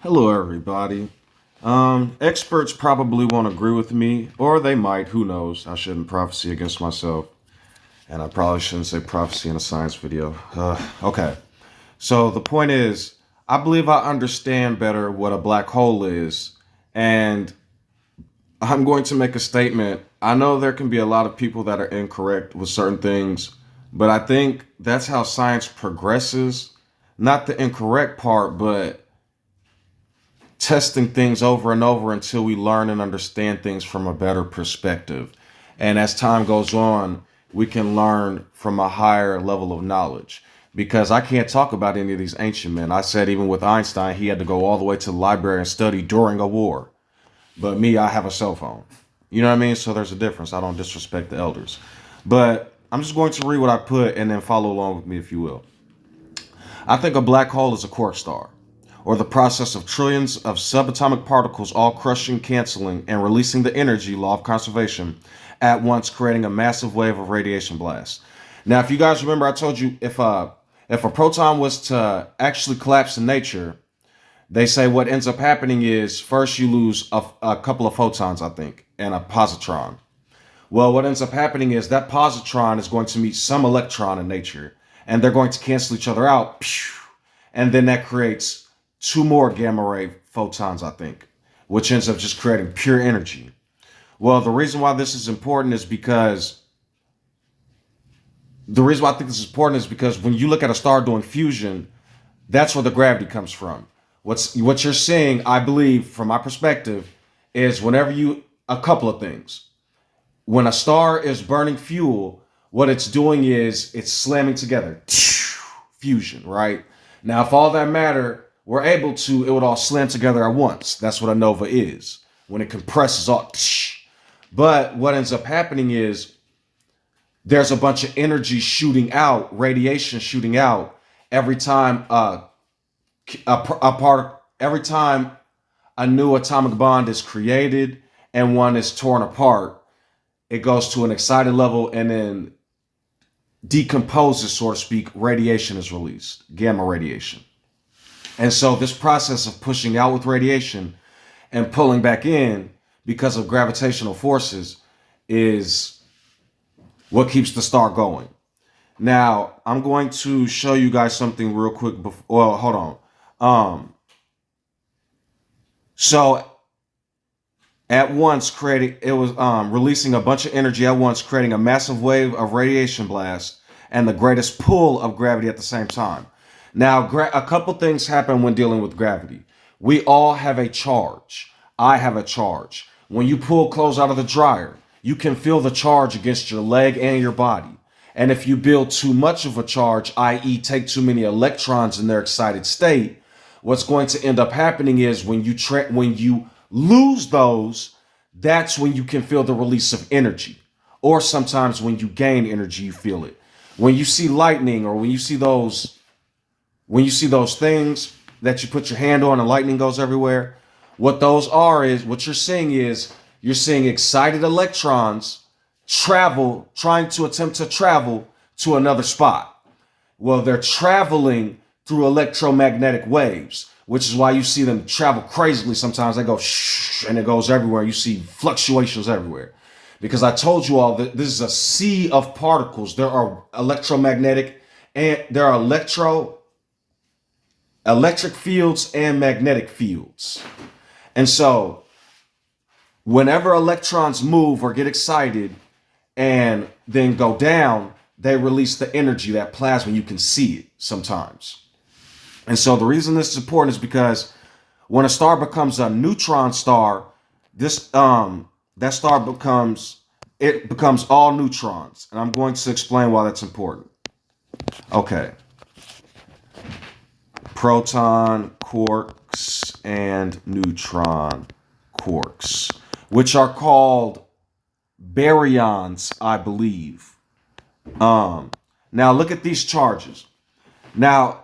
Hello, everybody. Experts probably won't agree with me, or they might. Who knows? I shouldn't prophecy against myself, and I probably shouldn't say prophecy in a science video. Okay. So the point is, I believe I understand better what a black hole is, and I'm going to make a statement. I know there can be a lot of people that are incorrect with certain things, but I think that's how science progresses. Not the incorrect part, but testing things over and over until we learn and understand things from a better perspective. And as time goes on, we can learn from a higher level of knowledge. Because I can't talk about any of these ancient men. I said even with Einstein, he had to go all the way to the library and study during a war. But me, I have a cell phone. You know what I mean? So there's a difference. I don't disrespect the elders. But I'm just going to read what I put and then follow along with me if you will. I think a black hole is a quark star, or the process of trillions of subatomic particles all crushing, canceling, and releasing the energy, law of conservation, at once, creating a massive wave of radiation blast. Now, if you guys remember, I told you if a proton was to actually collapse in nature, they say what ends up happening is first you lose a couple of photons, I think, and a positron. Well, what ends up happening is that positron is going to meet some electron in nature, and they're going to cancel each other out. And then that creates two more gamma ray photons, I think, which ends up just creating pure energy. Well, the reason why I think this is important is because when you look at a star doing fusion, that's where the gravity comes from. What you're seeing, I believe, from my perspective, is a couple of things. When a star is burning fuel, what it's doing is it's slamming together. Fusion, right? Now, if all that matter were able to, it would all slam together at once. That's what a nova is. When it compresses all. But what ends up happening is there's a bunch of energy shooting out, radiation shooting out every time every time a new atomic bond is created and one is torn apart. It goes to an excited level and then decomposes, so to speak. Radiation is released, gamma radiation. And so this process of pushing out with radiation and pulling back in because of gravitational forces is what keeps the star going. Now, I'm going to show you guys something real quick before, well, hold on. So at once releasing a bunch of energy at once, creating a massive wave of radiation blast and the greatest pull of gravity at the same time. Now, a couple things happen when dealing with gravity. We all have a charge. I have a charge. When you pull clothes out of the dryer, you can feel the charge against your leg and your body. And if you build too much of a charge, i.e. take too many electrons in their excited state, what's going to end up happening is when you lose those, that's when you can feel the release of energy. Or sometimes when you gain energy, you feel it. When you see lightning or when you see those things that you put your hand on and lightning goes everywhere, what those are is what you're seeing excited electrons trying to attempt to travel to another spot. Well, they're traveling through electromagnetic waves, which is why you see them travel crazily. Sometimes they go shh and it goes everywhere. You see fluctuations everywhere. Because I told you all that this is a sea of particles. There are electromagnetic and there are electric fields and magnetic fields. And so whenever electrons move or get excited and then go down, they release the energy, that plasma. You can see it sometimes. And so the reason this is important is because when a star becomes a neutron star, that star becomes all neutrons. And I'm going to explain why that's important. Okay. Proton quarks and neutron quarks, which are called baryons, I believe. Now look at these charges. Now,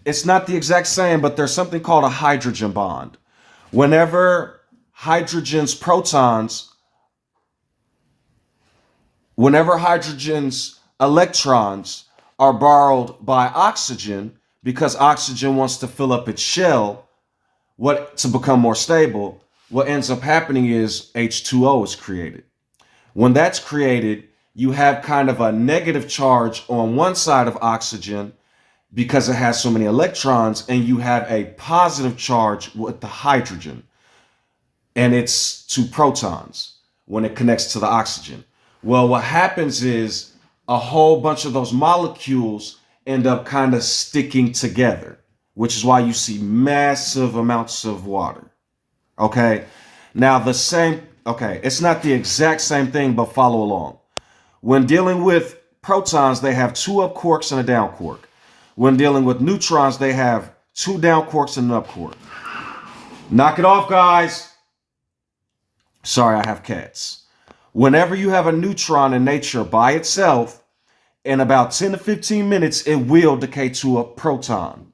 it's not the exact same, but there's something called a hydrogen bond. Whenever hydrogen's electrons are borrowed by oxygen, because oxygen wants to fill up its shell, to become more stable, what ends up happening is H2O is created. When that's created, you have kind of a negative charge on one side of oxygen because it has so many electrons, and you have a positive charge with the hydrogen, and it's two protons when it connects to the oxygen. Well, what happens is a whole bunch of those molecules end up kind of sticking together, which is why you see massive amounts of water. Okay. Now it's not the exact same thing, but follow along. When dealing with protons, they have two up quarks and a down quark. When dealing with neutrons, they have two down quarks and an up quark. Knock it off, guys. Sorry, I have cats. Whenever you have a neutron in nature by itself, in about 10 to 15 minutes, it will decay to a proton.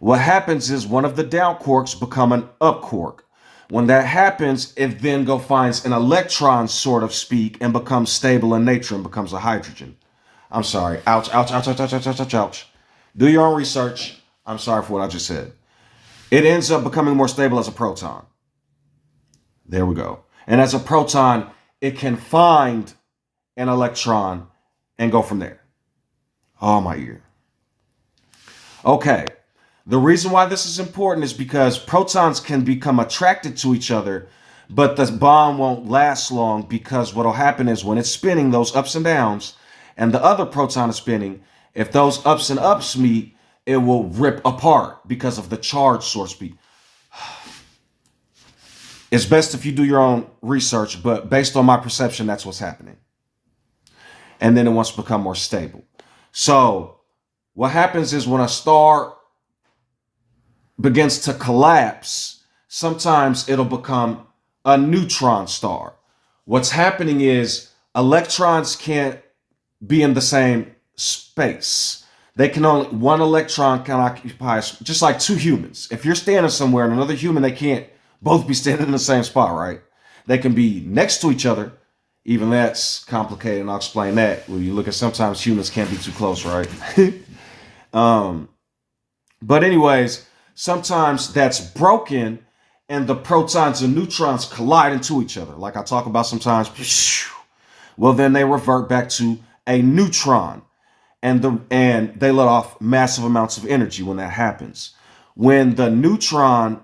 What happens is one of the down quarks become an up quark. When that happens, it then finds an electron, sort of speak, and becomes stable in nature and becomes a hydrogen. I'm sorry. Ouch, ouch, ouch, ouch, ouch, ouch, ouch, ouch, ouch. Do your own research. I'm sorry for what I just said. It ends up becoming more stable as a proton. There we go. And as a proton, it can find an electron and go from there. Oh, my ear. Okay. The reason why this is important is because protons can become attracted to each other, but the bond won't last long, because what will happen is when it's spinning those ups and downs and the other proton is spinning, if those ups and ups meet, it will rip apart because of the charge, so to speak. It's best if you do your own research, but based on my perception, that's what's happening. And then it wants to become more stable. So what happens is when a star begins to collapse, sometimes it'll become a neutron star. What's happening is electrons can't be in the same space. One electron can occupy, just like two humans. If you're standing somewhere and another human, they can't both be standing in the same spot, right? They can be next to each other. Even that's complicated, and I'll explain that. When you look at, sometimes humans can't be too close, right? But anyways, sometimes that's broken and the protons and neutrons collide into each other. Like I talk about sometimes, well, then they revert back to a neutron, and they let off massive amounts of energy when that happens. When the neutron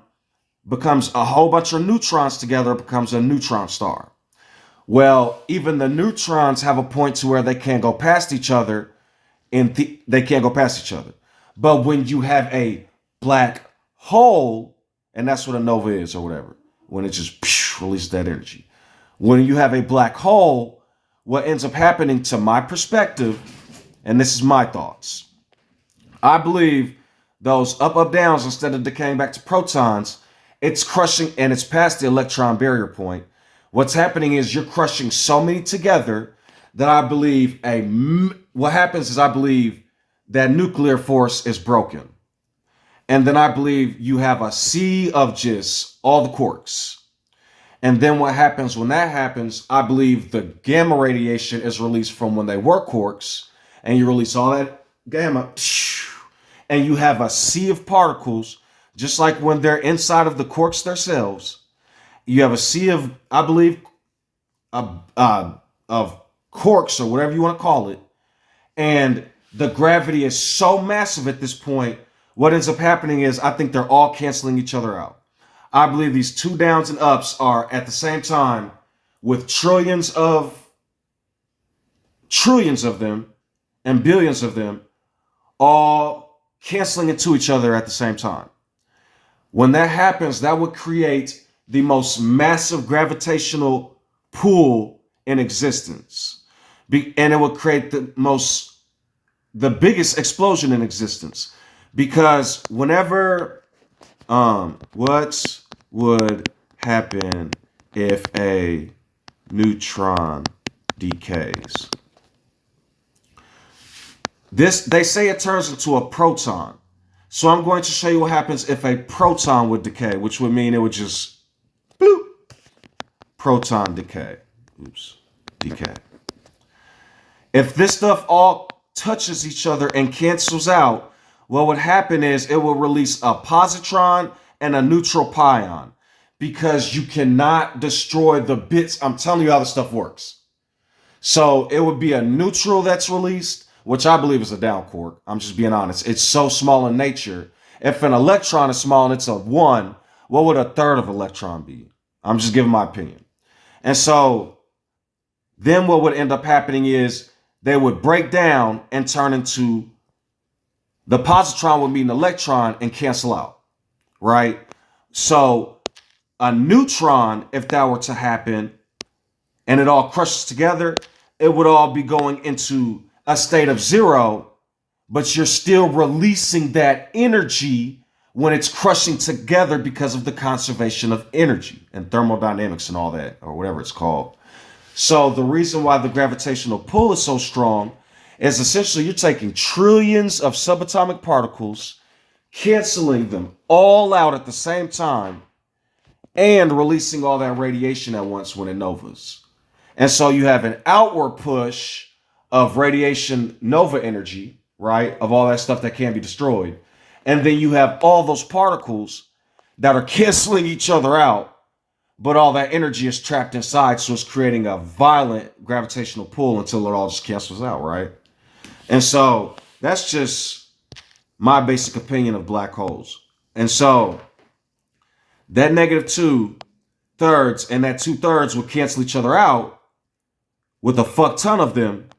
becomes a whole bunch of neutrons together, it becomes a neutron star. Well, even the neutrons have a point to where they can't go past each other, they can't go past each other. But when you have a black hole, and that's what a nova is, or whatever, when it just releases that energy. When you have a black hole, what ends up happening, to my perspective, and this is my thoughts, I believe those up downs, instead of decaying back to protons, it's crushing, and it's past the electron barrier point. What's happening is you're crushing so many together that I believe what happens is I believe that nuclear force is broken. And then I believe you have a sea of just all the quarks. And then what happens when that happens, I believe the gamma radiation is released from when they were quarks, and you release all that gamma, and you have a sea of particles, just like when they're inside of the quarks themselves. You have a sea of, I believe, of quarks, or whatever you want to call it. And the gravity is so massive at this point, what ends up happening is I think they're all canceling each other out. I believe these two downs and ups are at the same time, with trillions of them and billions of them, all canceling into each other at the same time. When that happens, that would create the most massive gravitational pull in existence. And it would create the biggest explosion in existence. Because whenever, what would happen if a neutron decays? They say it turns into a proton. So I'm going to show you what happens if a proton would decay, which would mean it would just bloop, proton decay. Decay. If this stuff all touches each other and cancels out, what would happen is it will release a positron and a neutral pion, because you cannot destroy the bits. I'm telling you how this stuff works. So it would be a neutral that's released, which I believe is a down quark. I'm just being honest. It's so small in nature. If an electron is small and it's a 1, what would a third of an electron be? I'm just giving my opinion. And so then what would end up happening is they would break down and turn into, the positron would meet an electron and cancel out, right? So a neutron, if that were to happen and it all crushes together, it would all be going into a state of 0, but you're still releasing that energy when it's crushing together because of the conservation of energy and thermodynamics and all that, or whatever it's called. So the reason why the gravitational pull is so strong is essentially you're taking trillions of subatomic particles, canceling them all out at the same time, and releasing all that radiation at once when it novas. And so you have an outward push of radiation nova energy, right? Of all that stuff that can be destroyed. And then you have all those particles that are canceling each other out, but all that energy is trapped inside. So it's creating a violent gravitational pull until it all just cancels out, right? And so that's just my basic opinion of black holes. And so that negative 2/3 and that 2/3 would cancel each other out with a fuck ton of them,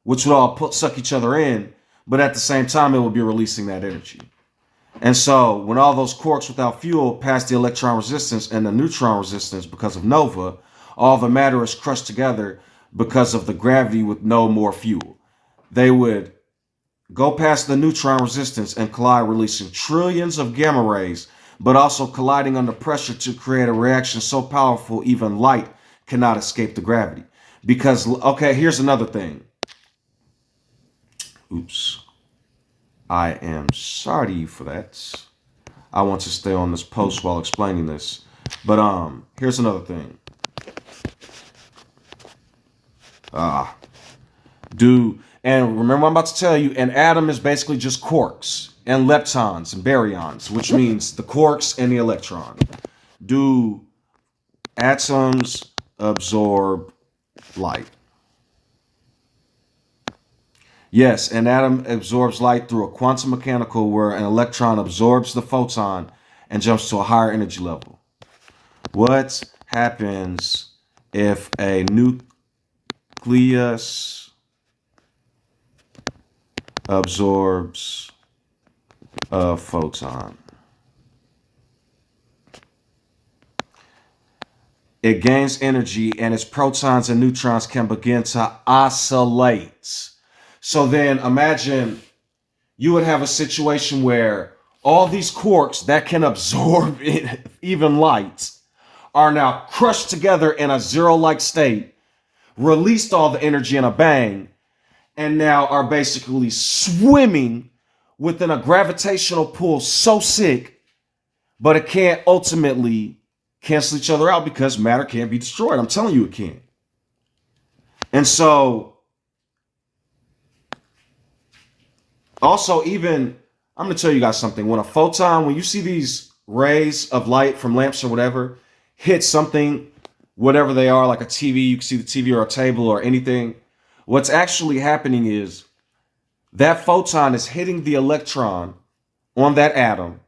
which would all suck each other in, but at the same time, it would be releasing that energy. And so when all those quarks without fuel pass the electron resistance and the neutron resistance because of nova, all the matter is crushed together because of the gravity with no more fuel. They would go past the neutron resistance and collide, releasing trillions of gamma rays, but also colliding under pressure to create a reaction so powerful even light cannot escape the gravity. Because, okay, here's another thing. Oops. I am sorry to you for that. I want to stay on this post while explaining this. But here's another thing. And remember what I'm about to tell you, an atom is basically just quarks and leptons and baryons, which means the quarks and the electron. Do atoms absorb light? Yes, an atom absorbs light through a quantum mechanical where an electron absorbs the photon and jumps to a higher energy level. What happens if a nucleus absorbs a photon? It gains energy and its protons and neutrons can begin to oscillate. So then imagine you would have a situation where all these quarks that can absorb even light are now crushed together in a 0-like state, released all the energy in a bang, and now are basically swimming within a gravitational pull so sick, but it can't ultimately cancel each other out because matter can't be destroyed. I'm telling you it can't. And so also, even, I'm going to tell you guys something. When a photon, when you see these rays of light from lamps or whatever, hit something, whatever they are, like a TV, you can see the TV or a table or anything. What's actually happening is that photon is hitting the electron on that atom.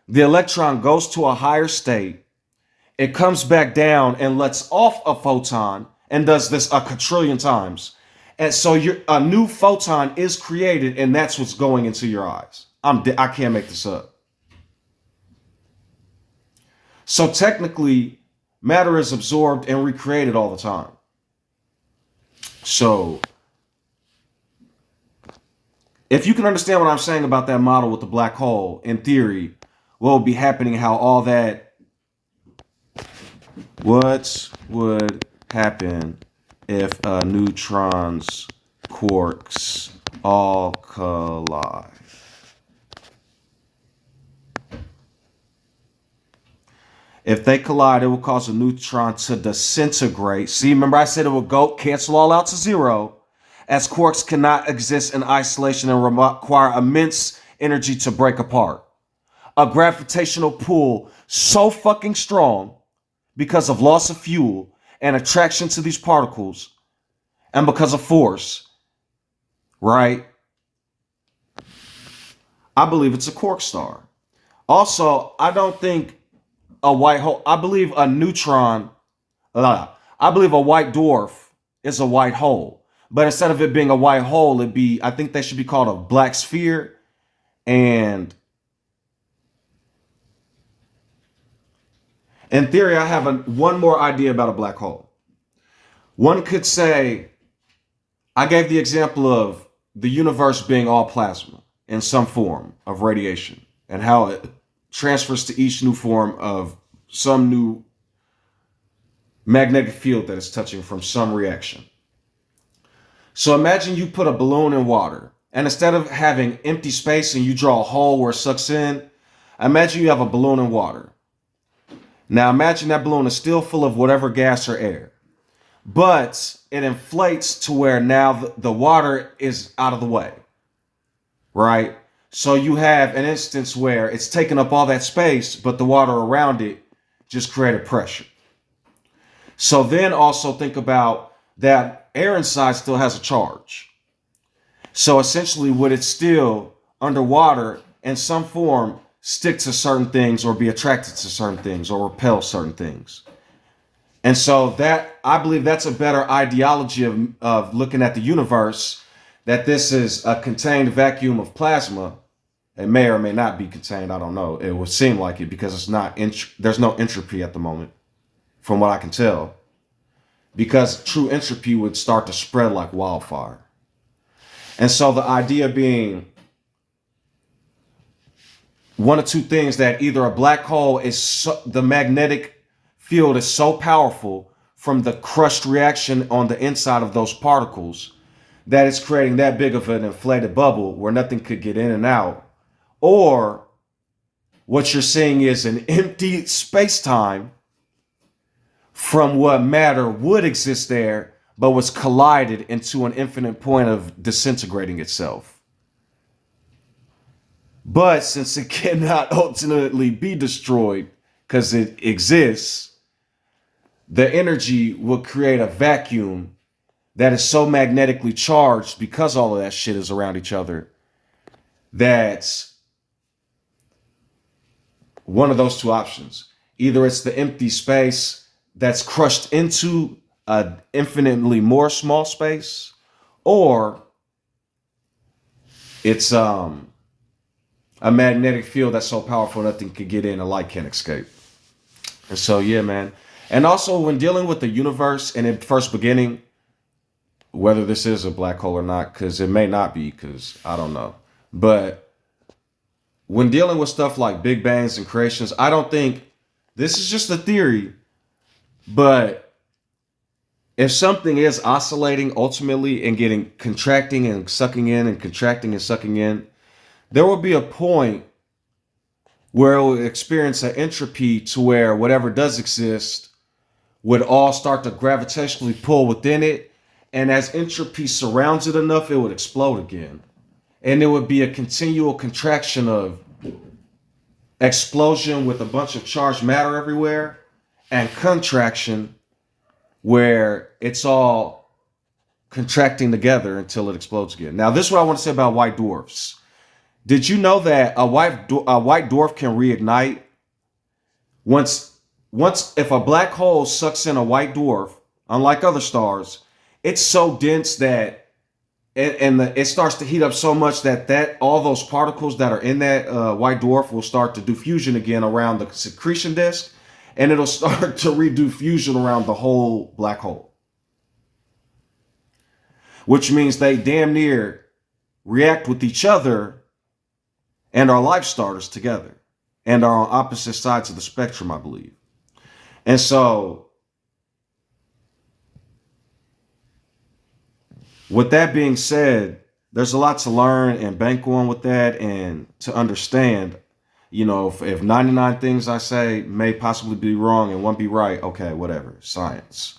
The electron goes to a higher state. It comes back down and lets off a photon and does this a quadrillion times. And so a new photon is created, and that's what's going into your eyes. I can't make this up. So technically, matter is absorbed and recreated all the time. So if you can understand what I'm saying about that model with the black hole, in theory, what would be happening, how all that, what would happen if neutrons, quarks all collide? If they collide, it will cause a neutron to disintegrate. See, remember I said it will go cancel all out to 0, as quarks cannot exist in isolation and require immense energy to break apart. a gravitational pull so fucking strong because of loss of fuel and attraction to these particles and because of force, right? I believe it's a quark star. Also, I don't think a white hole, I believe a neutron, I believe a white dwarf is a white hole. But instead of it being a white hole, I think they should be called a black sphere. And in theory, I have one more idea about a black hole. One could say, I gave the example of the universe being all plasma in some form of radiation and how it transfers to each new form of some new magnetic field that is touching from some reaction. So imagine you put a balloon in water, and instead of having empty space and you draw a hole where it sucks in, imagine you have a balloon in water. Now imagine that balloon is still full of whatever gas or air, but it inflates to where now the water is out of the way, right? So you have an instance where it's taking up all that space, but the water around it just created pressure. So then also think about that air inside still has a charge. So essentially, would it still underwater in some form stick to certain things or be attracted to certain things or repel certain things? And so that, I believe that's a better ideology of looking at the universe, that this is a contained vacuum of plasma. It may or may not be contained. I don't know. It would seem like it because it's not, there's no entropy at the moment, from what I can tell. Because true entropy would start to spread like wildfire. And so the idea being one of two things, that either a black hole is the magnetic field is so powerful from the crushed reaction on the inside of those particles that it's creating that big of an inflated bubble where nothing could get in and out. Or what you're seeing is an empty space-time from what matter would exist there, but was collided into an infinite point of disintegrating itself. But since it cannot ultimately be destroyed because it exists, the energy will create a vacuum that is so magnetically charged because all of that shit is around each other. That's one of those two options. Either it's the empty space that's crushed into an infinitely more small space, or it's a magnetic field that's so powerful nothing can get in and light can't escape. And so, yeah, man. And also when dealing with the universe and in first beginning, whether this is a black hole or not, because it may not be, because I don't know. But when dealing with stuff like big bangs and creations, I don't think this is just a theory, but if something is oscillating ultimately and getting contracting and sucking in and contracting and sucking in, there will be a point where it will experience an entropy to where whatever does exist would all start to gravitationally pull within it. And as entropy surrounds it enough, it would explode again. And it would be a continual contraction of explosion with a bunch of charged matter everywhere, and contraction where it's all contracting together until it explodes again. Now, this is what I want to say about white dwarfs. Did you know that a white dwarf can reignite? Once if a black hole sucks in a white dwarf, unlike other stars, it's so dense that it starts to heat up so much that all those particles that are in that white dwarf will start to do fusion again around the accretion disk, and it'll start to redo fusion around the whole black hole. Which means they damn near react with each other and are life starters together and are on opposite sides of the spectrum, I believe. And so, with that being said, there's a lot to learn and bank on with that and to understand. You know, if 99 things I say may possibly be wrong and one be right, okay, whatever, science.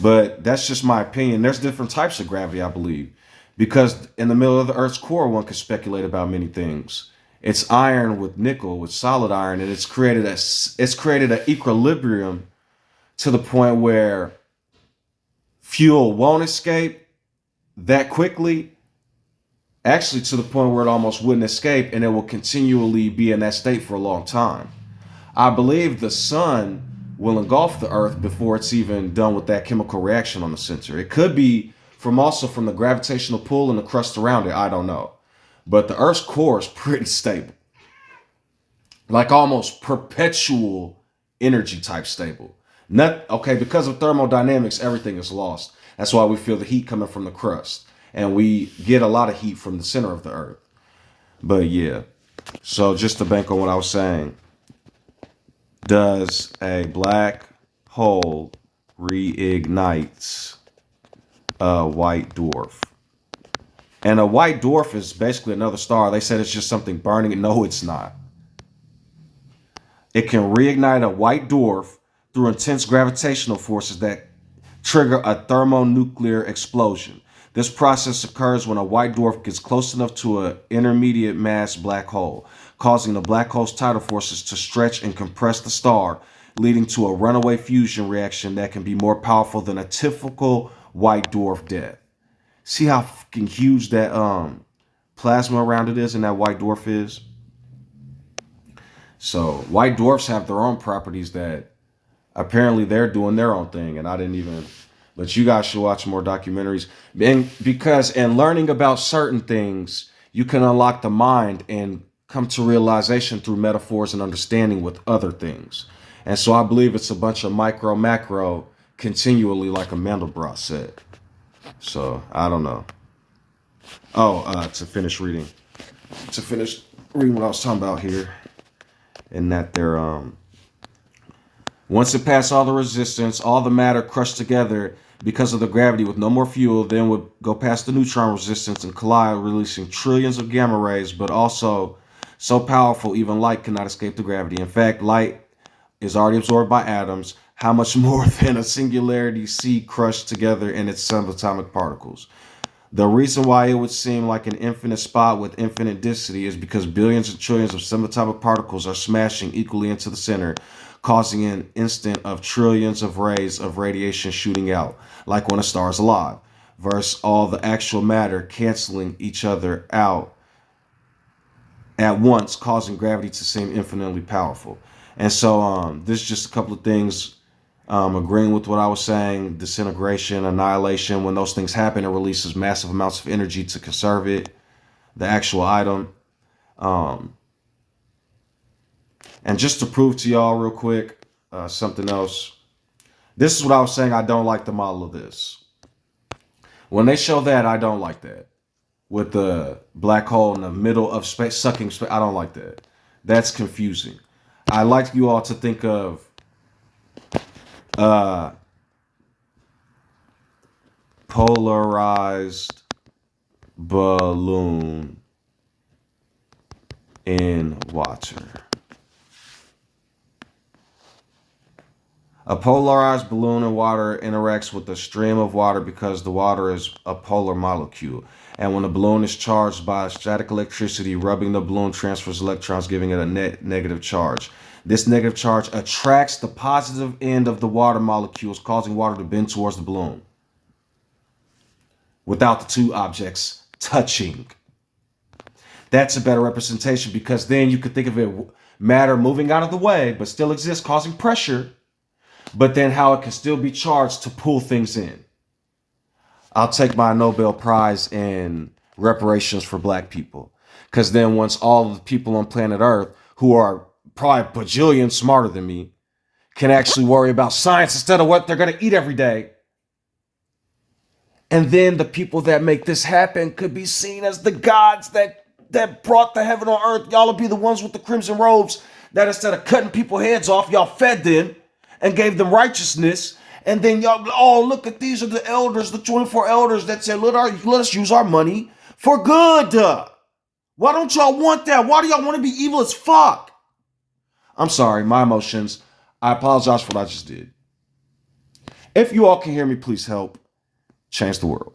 But that's just my opinion. There's different types of gravity, I believe, because in the middle of the Earth's core, one could speculate about many things. It's iron with nickel, with solid iron, and it's created an equilibrium to the point where fuel won't escape that quickly, actually to the point where it almost wouldn't escape, and it will continually be in that state for a long time. I believe the sun will engulf the earth before it's even done with that chemical reaction on the center. It could be from the gravitational pull and the crust around it, I don't know. But the earth's core is pretty stable. Like almost perpetual energy type stable. Because of thermodynamics, everything is lost. That's why we feel the heat coming from the crust. And we get a lot of heat from the center of the earth. But yeah. So just to bank on what I was saying. Does a black hole reignites a white dwarf? And a white dwarf is basically another star. They said it's just something burning. No, it's not. It can reignite a white dwarf through intense gravitational forces that trigger a thermonuclear explosion. This process occurs when a white dwarf gets close enough to an intermediate mass black hole, causing the black hole's tidal forces to stretch and compress the star, leading to a runaway fusion reaction that can be more powerful than a typical white dwarf death. See how fucking huge that plasma around it is and that white dwarf is? So white dwarfs have their own properties that apparently they're doing their own thing, and I didn't even. But you guys should watch more documentaries. And because in learning about certain things, you can unlock the mind and come to realization through metaphors and understanding with other things. And so I believe it's a bunch of micro, macro, continually, like Mandelbrot said. So I don't know. To finish reading what I was talking about here. And that they're once it passed all the resistance, all the matter crushed together because of the gravity with no more fuel, then would go past the neutron resistance and collide, releasing trillions of gamma rays, but also so powerful even light cannot escape the gravity. In fact, light is already absorbed by atoms. How much more than a singularity C crushed together in its subatomic particles? The reason why it would seem like an infinite spot with infinite density is because billions and trillions of subatomic particles are smashing equally into the center, causing an instant of trillions of rays of radiation shooting out, like when a star is alive, versus all the actual matter canceling each other out at once, causing gravity to seem infinitely powerful. And so this is just a couple of things agreeing with what I was saying. Disintegration, annihilation, when those things happen, it releases massive amounts of energy to conserve it, the actual item. And just to prove to y'all real quick, something else. This is what I was saying. I don't like the model of this. When they show that, I don't like that. With the black hole in the middle of space, sucking space, I don't like that. That's confusing. I like you all to think of polarized balloon in water. A polarized balloon in water interacts with a stream of water because the water is a polar molecule. And when the balloon is charged by static electricity, rubbing the balloon transfers electrons, giving it a net negative charge. This negative charge attracts the positive end of the water molecules, causing water to bend towards the balloon without the two objects touching. That's a better representation, because then you could think of it matter moving out of the way, but still exists, causing pressure, but then how it can still be charged to pull things in. I'll take my Nobel Prize in reparations for black people. Because then once all the people on planet Earth, who are probably bajillion smarter than me, can actually worry about science instead of what they're going to eat every day. And then the people that make this happen could be seen as the gods that brought the heaven on earth. Y'all will be the ones with the crimson robes that instead of cutting people's heads off, y'all fed them and gave them righteousness. And then y'all, oh, look at, these are the elders, the 24 elders that said, let us use our money for good. Why don't y'all want that? Why do y'all want to be evil as fuck? I'm sorry, my emotions. I apologize for what I just did. If you all can hear me, please help change the world.